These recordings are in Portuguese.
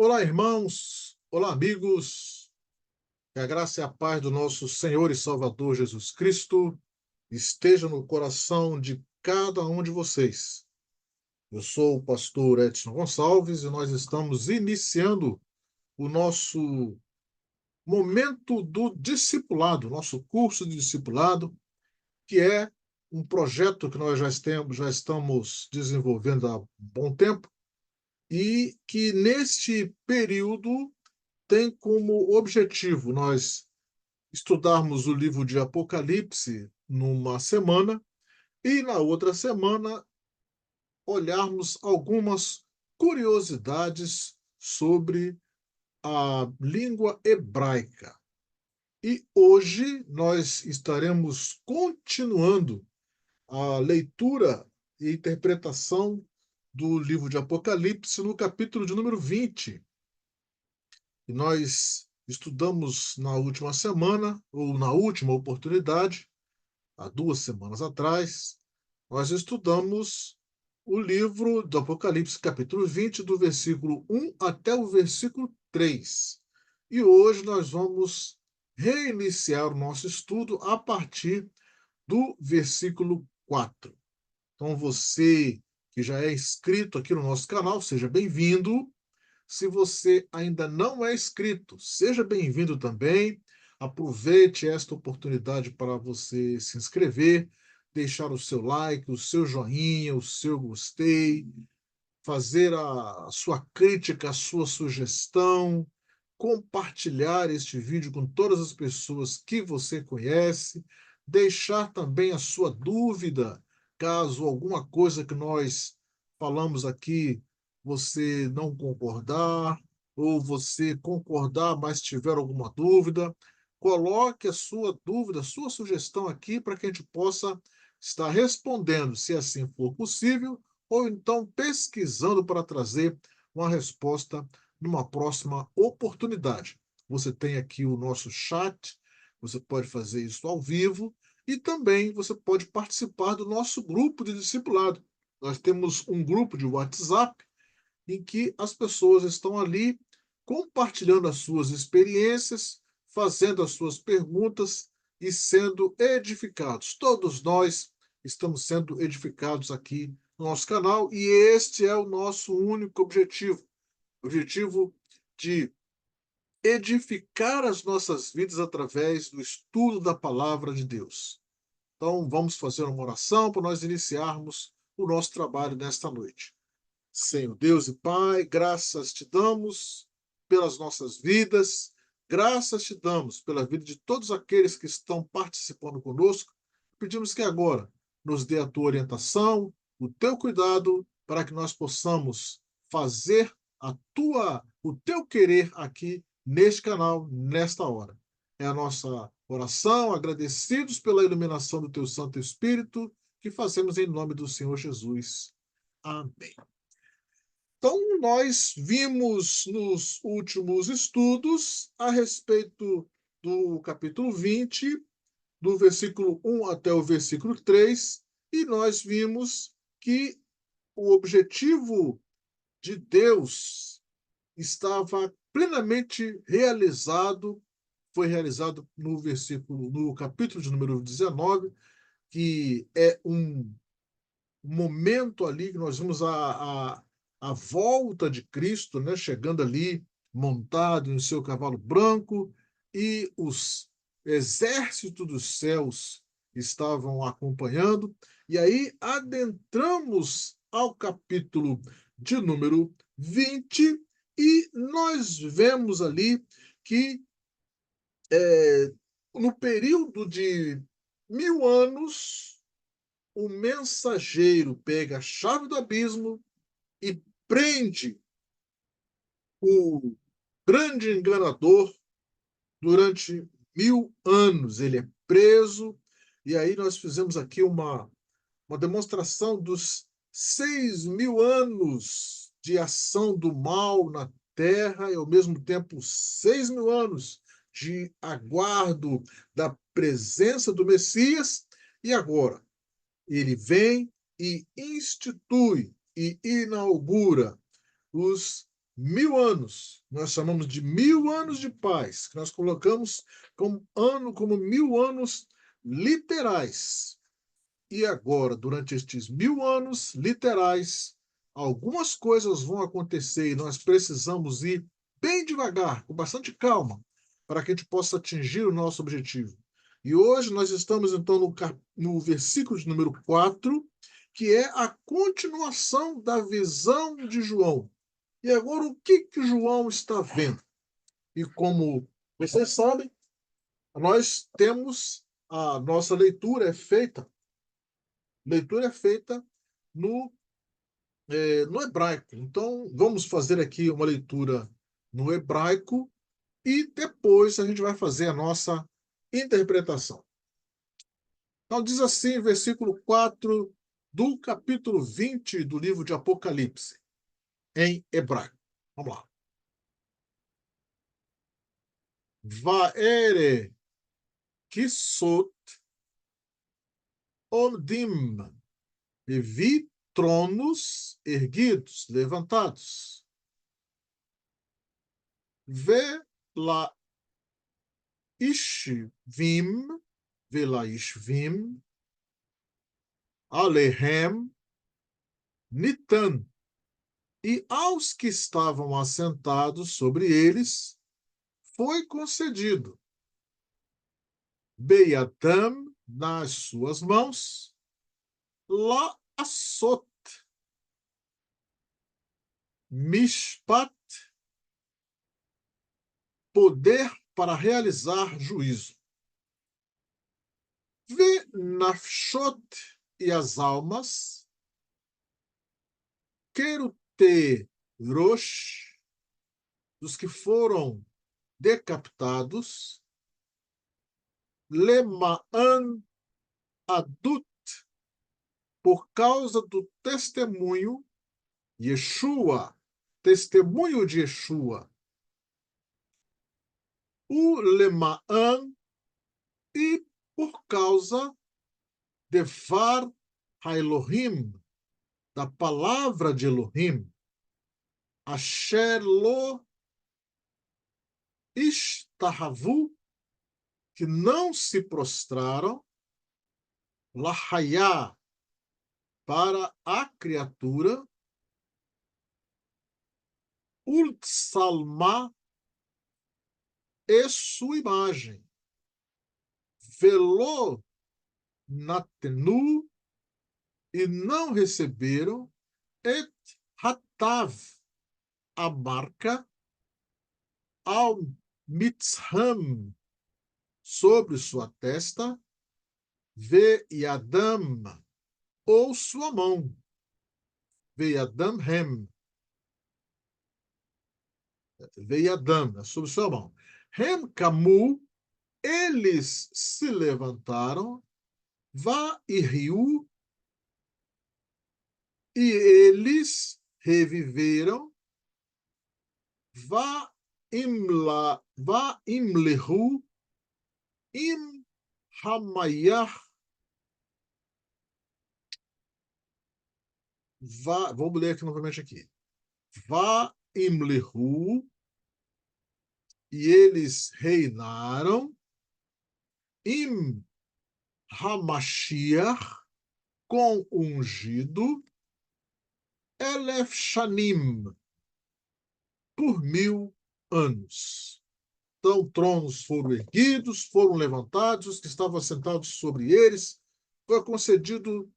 Olá, irmãos. Olá, amigos. Que a graça e a paz do nosso Senhor e Salvador Jesus Cristo esteja no coração de cada um de vocês. Eu sou o pastor Edson Gonçalves e nós estamos iniciando o nosso momento do discipulado, nosso curso de discipulado, que é um projeto que nós já estamos desenvolvendo há um bom tempo e que neste período tem como objetivo nós estudarmos o livro de Apocalipse numa semana e na outra semana olharmos algumas curiosidades sobre a língua hebraica. E hoje nós estaremos continuando a leitura e interpretação do livro de Apocalipse no capítulo de número 20. E nós estudamos na última semana, ou na última oportunidade, há 2 semanas atrás, nós estudamos o livro do Apocalipse, capítulo 20, do versículo 1 até o versículo 3. E hoje nós vamos reiniciar o nosso estudo a partir do versículo 4. Então, você que já é inscrito aqui no nosso canal, seja bem-vindo. Se você ainda não é inscrito, seja bem-vindo também. Aproveite esta oportunidade para você se inscrever, deixar o seu like, o seu joinha, o seu gostei, fazer a sua crítica, a sua sugestão, compartilhar este vídeo com todas as pessoas que você conhece, deixar também a sua dúvida, caso alguma coisa que nós falamos aqui você não concordar, ou você concordar, mas tiver alguma dúvida, coloque a sua dúvida, a sua sugestão aqui para que a gente possa estar respondendo, se assim for possível, ou então pesquisando para trazer uma resposta numa próxima oportunidade. Você tem aqui o nosso chat, você pode fazer isso ao vivo e também você pode participar do nosso grupo de discipulado. Nós temos um grupo de WhatsApp em que as pessoas estão ali compartilhando as suas experiências, fazendo as suas perguntas e sendo edificados. Todos nós estamos sendo edificados aqui no nosso canal e este é o nosso único objetivo, o objetivo de edificar as nossas vidas através do estudo da palavra de Deus. Então, vamos fazer uma oração para nós iniciarmos o nosso trabalho nesta noite. Senhor Deus e Pai, graças te damos pelas nossas vidas, graças te damos pela vida de todos aqueles que estão participando conosco. Pedimos que agora nos dê a tua orientação, o teu cuidado, para que nós possamos fazer o teu querer aqui neste canal, nesta hora. É a nossa oração, agradecidos pela iluminação do teu Santo Espírito, que fazemos em nome do Senhor Jesus. Amém. Então, nós vimos nos últimos estudos a respeito do capítulo 20, do versículo 1 até o versículo 3, e nós vimos que o objetivo de Deus estava plenamente realizado, foi realizado no capítulo de número 19, que é um momento ali que nós vimos a volta de Cristo, né, chegando ali montado em seu cavalo branco e os exércitos dos céus estavam acompanhando. E aí adentramos ao capítulo de número 20 e nós vemos ali que no período de 1000 anos o mensageiro pega a chave do abismo e prende o grande enganador durante 1000 anos. Ele é preso, e aí nós fizemos aqui uma demonstração dos 6000 anos de ação do mal na terra e, ao mesmo tempo, 6000 anos de aguardo da presença do Messias. E agora, ele vem e institui e inaugura os 1000 anos. Nós chamamos de 1000 anos de paz, que nós colocamos como 1000 anos literais. E agora, durante estes 1000 anos literais, algumas coisas vão acontecer e nós precisamos ir bem devagar, com bastante calma, para que a gente possa atingir o nosso objetivo. E hoje nós estamos então no versículo de número 4, que é a continuação da visão de João. E agora o que João está vendo? E como vocês sabem, nós temos a nossa leitura é feita no, no hebraico. Então, vamos fazer aqui uma leitura no hebraico e depois a gente vai fazer a nossa interpretação. Então, diz assim, versículo 4 do capítulo 20 do livro de Apocalipse, em hebraico. Vamos lá. Vaere kisot omdim, e vi tronos erguidos, levantados. Vê lá Ishvim, Vela Ishvim, Alehem, Nitan, e aos que estavam assentados sobre eles foi concedido Beiatam nas suas mãos, La Asot, Mishpat, poder para realizar juízo. Vê Nafshot, e as almas, Querute Rosh, dos que foram decapitados, Lemaan Adut, por causa do testemunho, Yeshua, testemunho de Yeshua, o Lemaan, e por causa de Var HaElohim, da palavra de Elohim, Asher lo ishtahavu, que não se prostraram, Lahayá, para a criatura, Ultsalma, e sua imagem, Velo natenu, e não receberam, et hatav, a marca, ao mitzham, sobre sua testa, ve yadam, ou sua mão, ve yadam hem, ve yadam, sobre sua mão. Hem kamu, eles se levantaram, va e riu, e eles reviveram, va imlehu, im hamayah, vamos ler aqui novamente aqui. Va imlehu, e eles reinaram, im hamashiach, com ungido, elef shanim, por 1000 anos. Então, tronos foram erguidos, foram levantados, os que estavam sentados sobre eles, foi concedido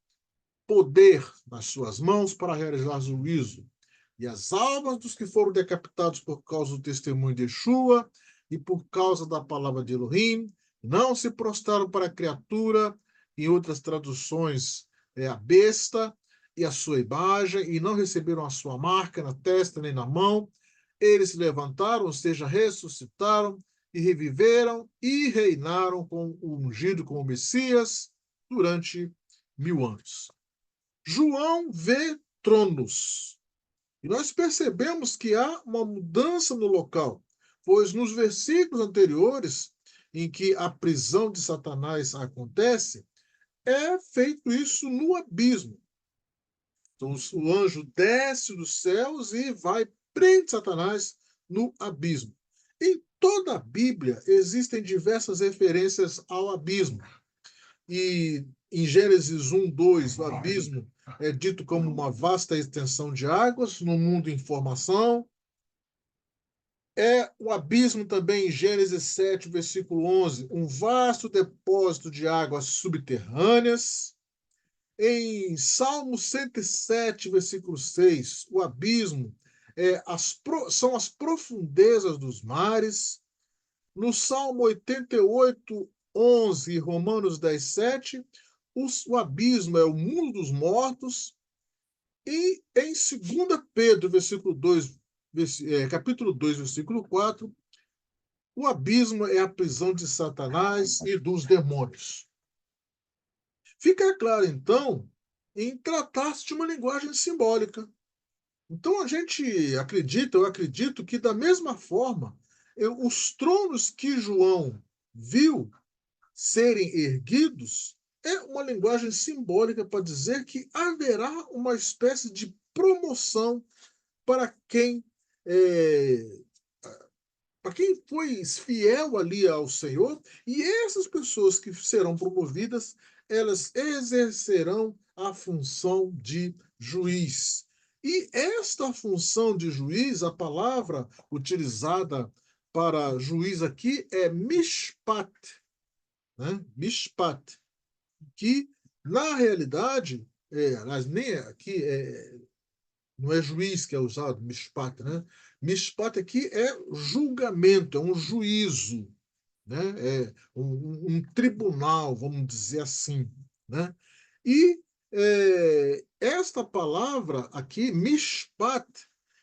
poder nas suas mãos para realizar juízo. E as almas dos que foram decapitados por causa do testemunho de Yeshua e por causa da palavra de Elohim, não se prostraram para a criatura, em outras traduções, a besta e a sua imagem, e não receberam a sua marca na testa nem na mão. Eles se levantaram, ou seja, ressuscitaram e reviveram e reinaram com o ungido, com o Messias, durante 1000 anos. João vê tronos. E nós percebemos que há uma mudança no local, pois nos versículos anteriores, em que a prisão de Satanás acontece, é feito isso no abismo. Então, o anjo desce dos céus e vai prende Satanás no abismo. Em toda a Bíblia existem diversas referências ao abismo. E em Gênesis 1:2, o abismo é dito como uma vasta extensão de águas no mundo em formação. É o abismo também em Gênesis 7, versículo 11, um vasto depósito de águas subterrâneas. Em Salmo 107, versículo 6, o abismo são as profundezas dos mares. No Salmo 88, 11 e Romanos 10, 7, o abismo é o mundo dos mortos. E em 2 Pedro, capítulo 2, versículo 4, o abismo é a prisão de Satanás e dos demônios. Fica claro, então, em tratar-se de uma linguagem simbólica. Então eu acredito que da mesma forma, os tronos que João viu serem erguidos é uma linguagem simbólica para dizer que haverá uma espécie de promoção para quem é, para quem foi fiel ali ao Senhor, e essas pessoas que serão promovidas, elas exercerão a função de juiz. E esta função de juiz, a palavra utilizada para juiz aqui é mishpat, né? Mishpat, que na realidade, nem aqui não é juiz que é usado, mishpat, né? Mishpat aqui é julgamento, é um juízo, né? É um tribunal, vamos dizer assim, né? E esta palavra aqui, mishpat,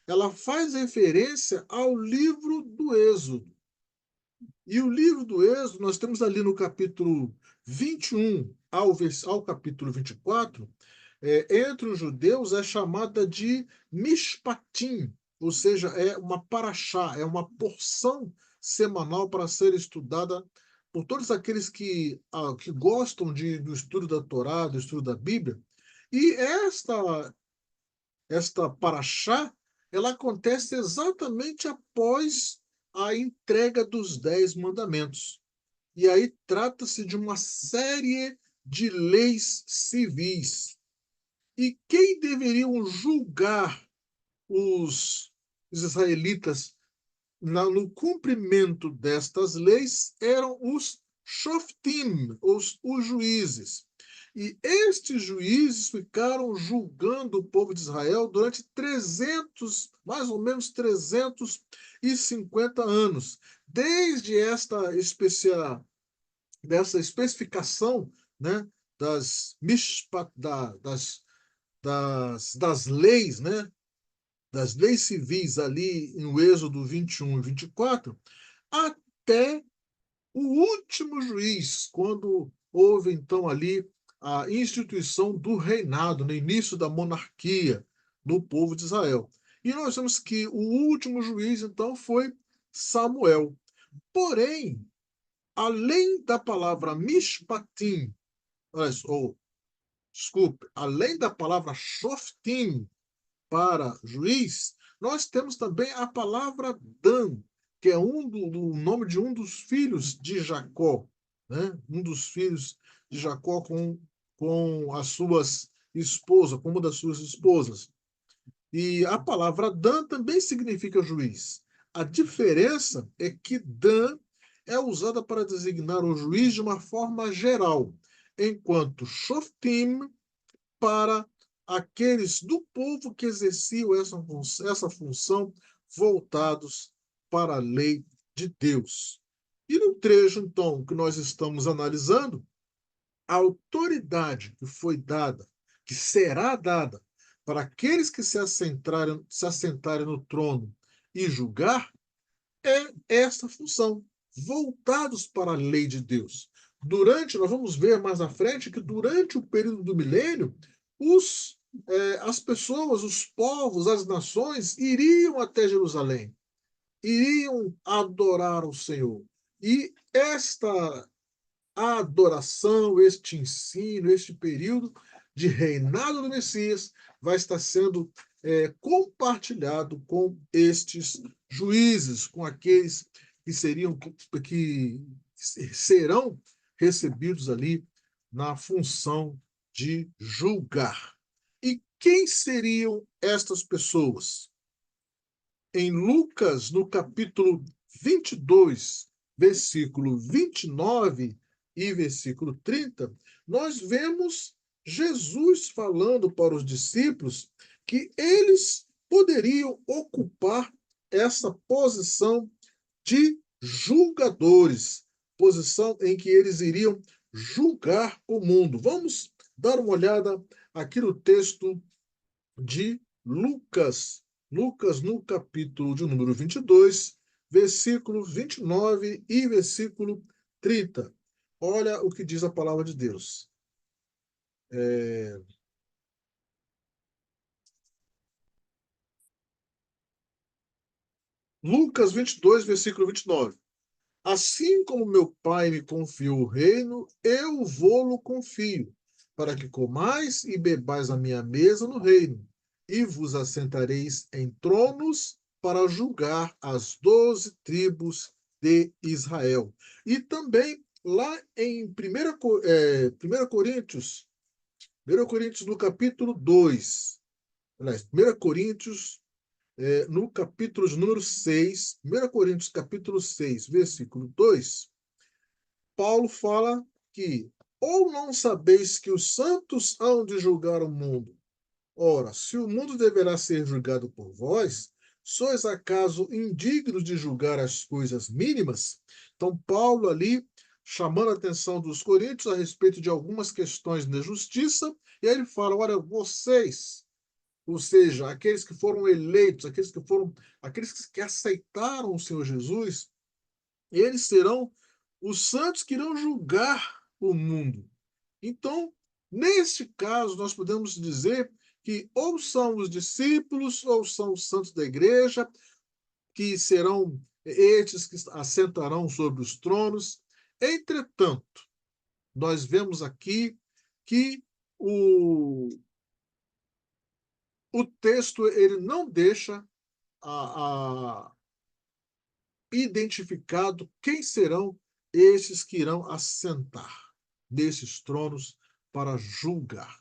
ela faz referência ao livro do Êxodo. E o livro do Êxodo, nós temos ali no capítulo 21 ao capítulo 24, entre os judeus é chamada de mishpatim, ou seja, é uma paraxá, é uma porção semanal para ser estudada por todos aqueles que gostam do estudo da Torá, do estudo da Bíblia. E esta paraxá, ela acontece exatamente após a entrega dos 10 mandamentos. E aí trata-se de uma série de leis civis. E quem deveriam julgar os israelitas no cumprimento destas leis eram os shoftim, os juízes. E estes juízes ficaram julgando o povo de Israel durante 300, mais ou menos 350 anos, desde dessa especificação, né, das leis, né, das leis civis ali em Êxodo 21 e 24, até o último juiz, quando houve então ali a instituição do reinado, no início da monarquia do povo de Israel. E nós vemos que o último juiz então foi Samuel. Porém, além da palavra mishpatim, ou desculpe, além da palavra shoftim, para juiz, nós temos também a palavra Dan, que é do nome de um dos filhos de Jacó, né? Um dos filhos de Jacó com as suas esposas, com uma das suas esposas. E a palavra Dan também significa juiz. A diferença é que Dan é usada para designar o juiz de uma forma geral, enquanto Shoftim para aqueles do povo que exerciam essa função voltados para a lei de Deus. E no trecho, então, que nós estamos analisando, a autoridade que foi dada, que será dada para aqueles que se assentarem no trono e julgar, é esta função, voltados para a lei de Deus. Nós vamos ver mais à frente que durante o período do milênio, as pessoas, os povos, as nações iriam até Jerusalém, iriam adorar o Senhor. E esta adoração, este ensino, este período de reinado do Messias vai estar sendo compartilhado com estes juízes, com aqueles que serão recebidos ali na função de julgar. E quem seriam estas pessoas? Em Lucas, no capítulo 22, versículo 29 e versículo 30, nós vemos Jesus falando para os discípulos que eles poderiam ocupar essa posição de julgadores, posição em que eles iriam julgar o mundo. Vamos dar uma olhada aqui no texto de Lucas. Lucas, no capítulo de número 22, versículo 29 e versículo 30. Olha o que diz a palavra de Deus. Lucas 22, versículo 29. Assim como meu Pai me confiou o reino, eu vou-lo confio, para que comais e bebais a minha mesa no reino, e vos assentareis em tronos para julgar as 12 tribos de Israel. E também lá em 1 Coríntios, 1 Coríntios no capítulo 2, aliás, 1 Coríntios no capítulo de número 6, 1 Coríntios capítulo 6, versículo 2, Paulo fala que ou não sabeis que os santos hão de julgar o mundo? Ora, se o mundo deverá ser julgado por vós, sois acaso indignos de julgar as coisas mínimas? Então, Paulo ali chamando a atenção dos coríntios a respeito de algumas questões da justiça, e aí ele fala: olha, vocês, ou seja, aqueles que foram eleitos, aqueles que aceitaram o Senhor Jesus, eles serão os santos que irão julgar o mundo. Então, neste caso, nós podemos dizer que ou são os discípulos ou são os santos da igreja que serão estes que assentarão sobre os tronos. Entretanto, nós vemos aqui que o texto ele não deixa a identificado quem serão esses que irão assentar nesses tronos para julgar.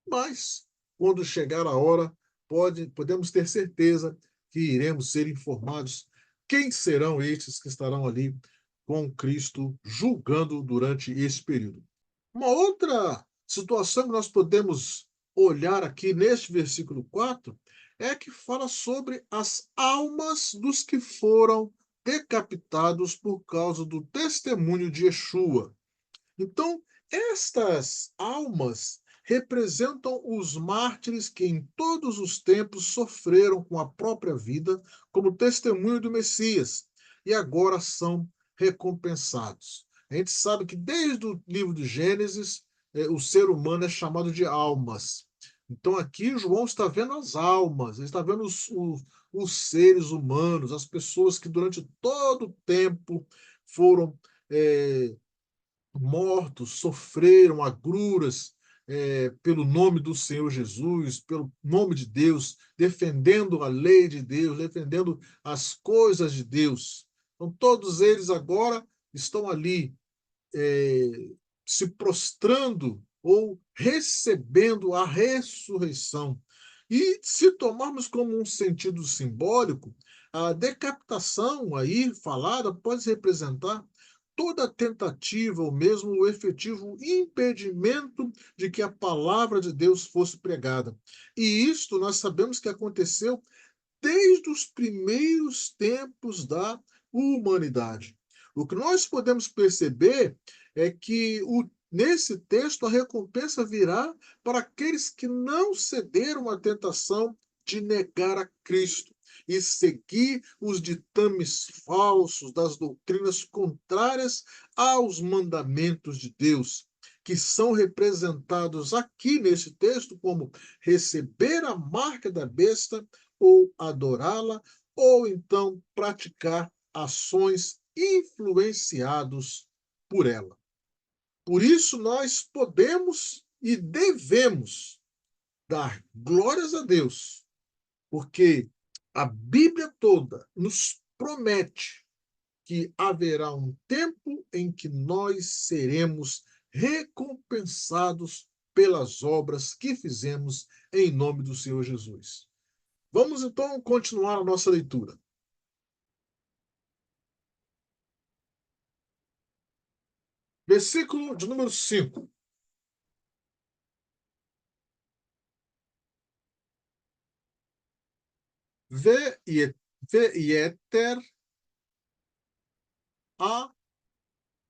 Mas, quando chegar a hora, podemos ter certeza que iremos ser informados quem serão estes que estarão ali com Cristo julgando durante esse período. Uma outra situação que nós podemos olhar aqui neste versículo 4 é que fala sobre as almas dos que foram decapitados por causa do testemunho de Yeshua. Então, estas almas representam os mártires que em todos os tempos sofreram com a própria vida como testemunho do Messias e agora são recompensados. A gente sabe que desde o livro de Gênesis, o ser humano é chamado de almas. Então aqui João está vendo as almas, ele está vendo os seres humanos, as pessoas que durante todo o tempo foram mortos, sofreram agruras pelo nome do Senhor Jesus, pelo nome de Deus, defendendo a lei de Deus, defendendo as coisas de Deus. Então, todos eles agora estão ali se prostrando ou recebendo a ressurreição. E se tomarmos como um sentido simbólico, a decapitação aí falada pode representar toda tentativa ou mesmo o efetivo impedimento de que a palavra de Deus fosse pregada. E isto nós sabemos que aconteceu desde os primeiros tempos da humanidade. O que nós podemos perceber é que nesse texto a recompensa virá para aqueles que não cederam à tentação de negar a Cristo e seguir os ditames falsos das doutrinas contrárias aos mandamentos de Deus, que são representados aqui nesse texto como receber a marca da besta ou adorá-la, ou então praticar ações influenciados por ela. Por isso nós podemos e devemos dar glórias a Deus Porque a Bíblia toda nos promete que haverá um tempo em que nós seremos recompensados pelas obras que fizemos em nome do Senhor Jesus. Vamos então continuar a nossa leitura. Versículo de número 5. Ve'yeter a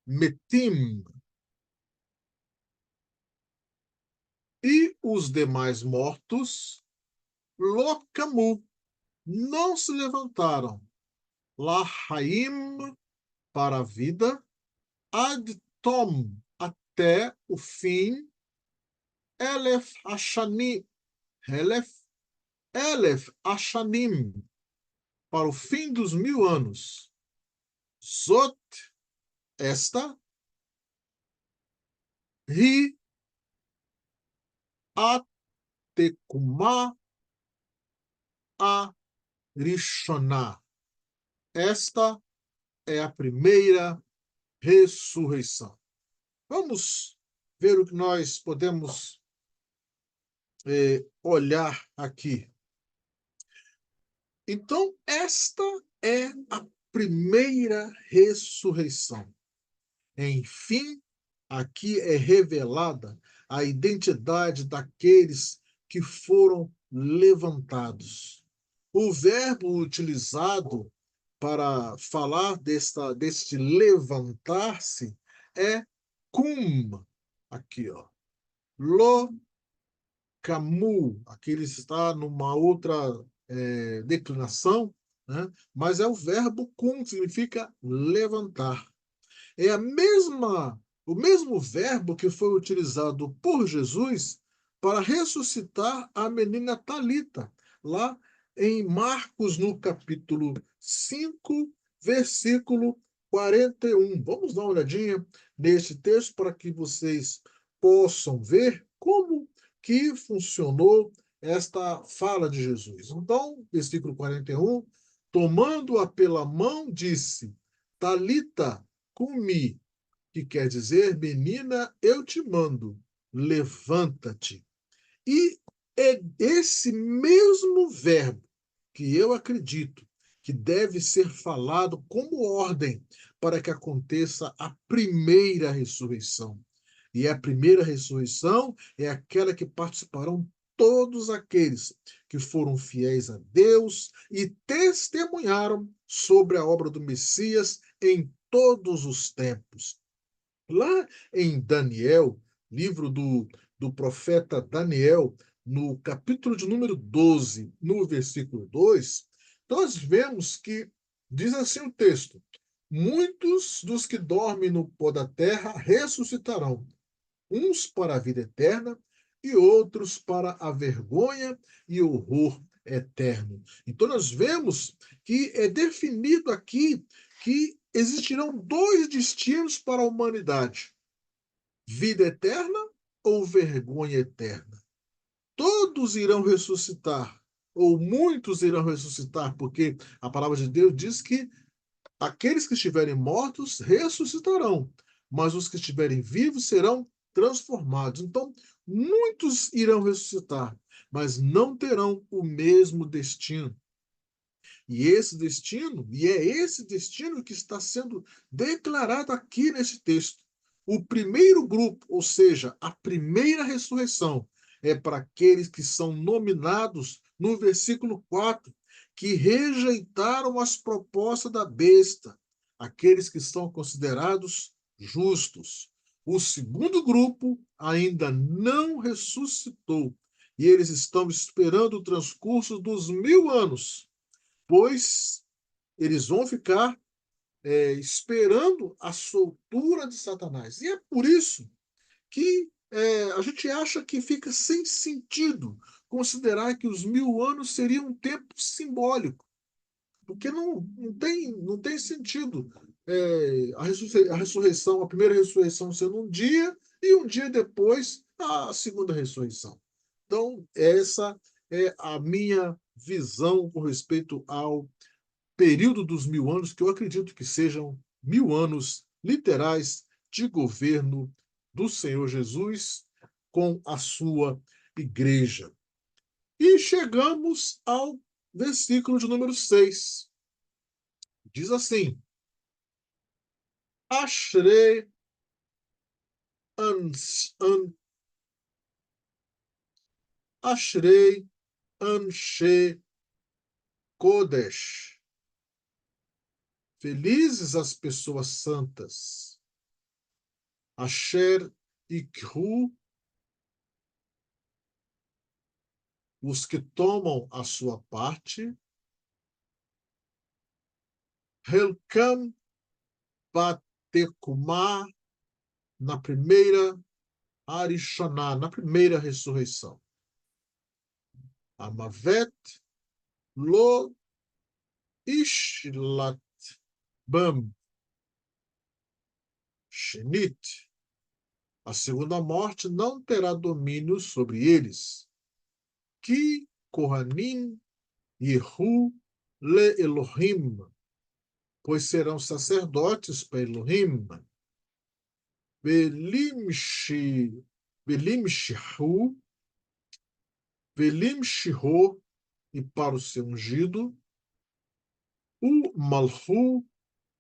metim, e os demais mortos, locamu, não se levantaram, lahaim, para a vida, ad tom, até o fim, elef ashanim, elef, elef ashanim, para o fim dos 1000 anos. Zot, esta, ri, atekuma, a rishoná. Esta é a primeira ressurreição. Vamos ver o que nós podemos olhar aqui. Então, esta é a primeira ressurreição. Enfim, aqui é revelada a identidade daqueles que foram levantados. O verbo utilizado para falar deste levantar-se é cum, aqui, ó. Lo camu, aqui ele está numa outra declinação, né? Mas é o verbo cum, que significa levantar. É o mesmo verbo que foi utilizado por Jesus para ressuscitar a menina Talita, lá em Marcos, no capítulo 5, versículo 41. Vamos dar uma olhadinha nesse texto para que vocês possam ver como que funcionou esta fala de Jesus. Então, versículo 41, tomando-a pela mão, disse: Talita cumi, que quer dizer, menina, eu te mando, levanta-te. E é esse mesmo verbo que eu acredito que deve ser falado como ordem para que aconteça a primeira ressurreição. E a primeira ressurreição é aquela que participarão todos aqueles que foram fiéis a Deus e testemunharam sobre a obra do Messias em todos os tempos. Lá em Daniel, livro do profeta Daniel, no capítulo de número 12, no versículo 2, nós vemos que diz assim o texto: muitos dos que dormem no pó da terra ressuscitarão, uns para a vida eterna e outros para a vergonha e horror eterno. Então nós vemos que é definido aqui que existirão dois destinos para a humanidade: vida eterna ou vergonha eterna. Todos irão ressuscitar, ou muitos irão ressuscitar, porque a palavra de Deus diz que aqueles que estiverem mortos ressuscitarão, mas os que estiverem vivos serão transformados. Então, muitos irão ressuscitar, mas não terão o mesmo destino. E é esse destino que está sendo declarado aqui nesse texto. O primeiro grupo, ou seja, a primeira ressurreição, é para aqueles que são nominados no versículo 4, que rejeitaram as propostas da besta, aqueles que são considerados justos. O segundo grupo ainda não ressuscitou, e eles estão esperando o transcurso dos 1000 anos, pois eles vão ficar esperando a soltura de Satanás. E é por isso que a gente acha que fica sem sentido considerar que os 1000 anos seriam um tempo simbólico, porque não tem sentido a ressurreição, a primeira ressurreição sendo um dia e um dia depois a segunda ressurreição. Então, essa é a minha visão com respeito ao período dos 1000 anos, que eu acredito que sejam 1000 anos literais de governo do Senhor Jesus com a sua igreja. E chegamos ao versículo de número 6. Diz assim: Ashrei Ashrei Anshe Kodesh. Felizes as pessoas santas. Asher Ikhu, os que tomam a sua parte. Helkam Batekumah, na primeira Arishoná, na primeira ressurreição. Amavet Lo Ishlat Bam Shenit. A segunda morte não terá domínio sobre eles. Ki Kohanim Yehu Le Elohim, pois serão sacerdotes para Elohim. Belimshi, Belimshihu, Belimshiho, e para o seu ungido, o Malhu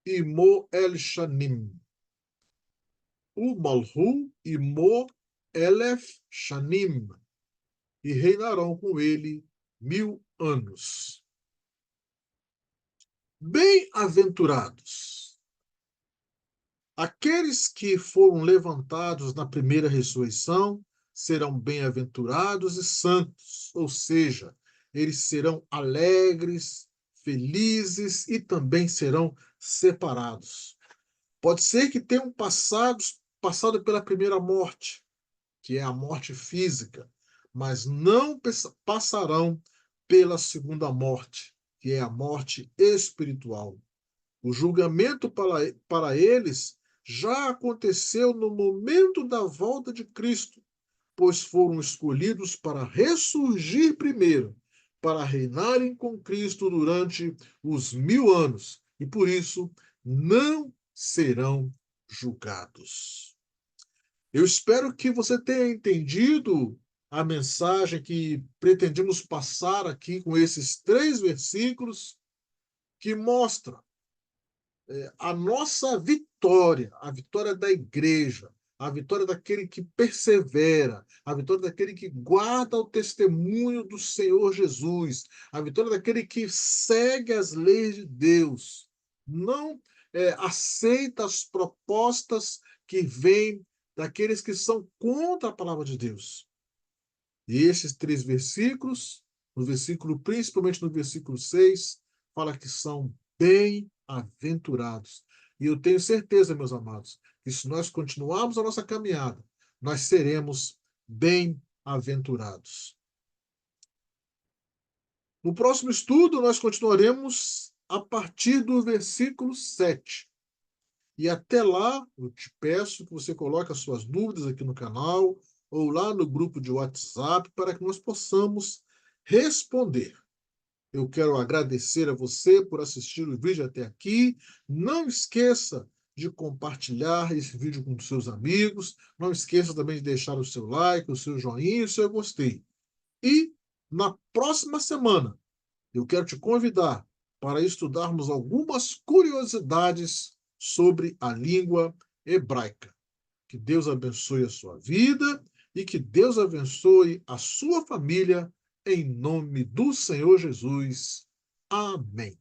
e Mo El Shanim. O Malhu e Mo Elef Shanim, e reinarão com ele 1000 anos. Bem-aventurados aqueles que foram levantados na primeira ressurreição, serão bem-aventurados e santos, ou seja, eles serão alegres, felizes e também serão separados. Pode ser que tenham passado pela primeira morte, que é a morte física, mas não passarão pela segunda morte, que é a morte espiritual. O julgamento para eles já aconteceu no momento da volta de Cristo, pois foram escolhidos para ressurgir primeiro, para reinarem com Cristo durante os 1000 anos, e por isso não serão julgados. Eu espero que você tenha entendido a mensagem que pretendemos passar aqui com esses 3 versículos, que mostra a nossa vitória, a vitória da igreja, a vitória daquele que persevera, a vitória daquele que guarda o testemunho do Senhor Jesus, a vitória daquele que segue as leis de Deus, não aceita as propostas que vêm daqueles que são contra a palavra de Deus. E esses 3 versículos, no versículo, principalmente no versículo 6, fala que são bem-aventurados. E eu tenho certeza, meus amados, que se nós continuarmos a nossa caminhada, nós seremos bem-aventurados. No próximo estudo, nós continuaremos a partir do versículo 7. E até lá, eu te peço que você coloque as suas dúvidas aqui no canal ou lá no grupo de WhatsApp para que nós possamos responder. Eu quero agradecer a você por assistir o vídeo até aqui. Não esqueça de compartilhar esse vídeo com seus amigos. Não esqueça também de deixar o seu like, o seu joinha, o seu gostei. E na próxima semana, eu quero te convidar para estudarmos algumas curiosidades sobre a língua hebraica. Que Deus abençoe a sua vida e que Deus abençoe a sua família, em nome do Senhor Jesus. Amém.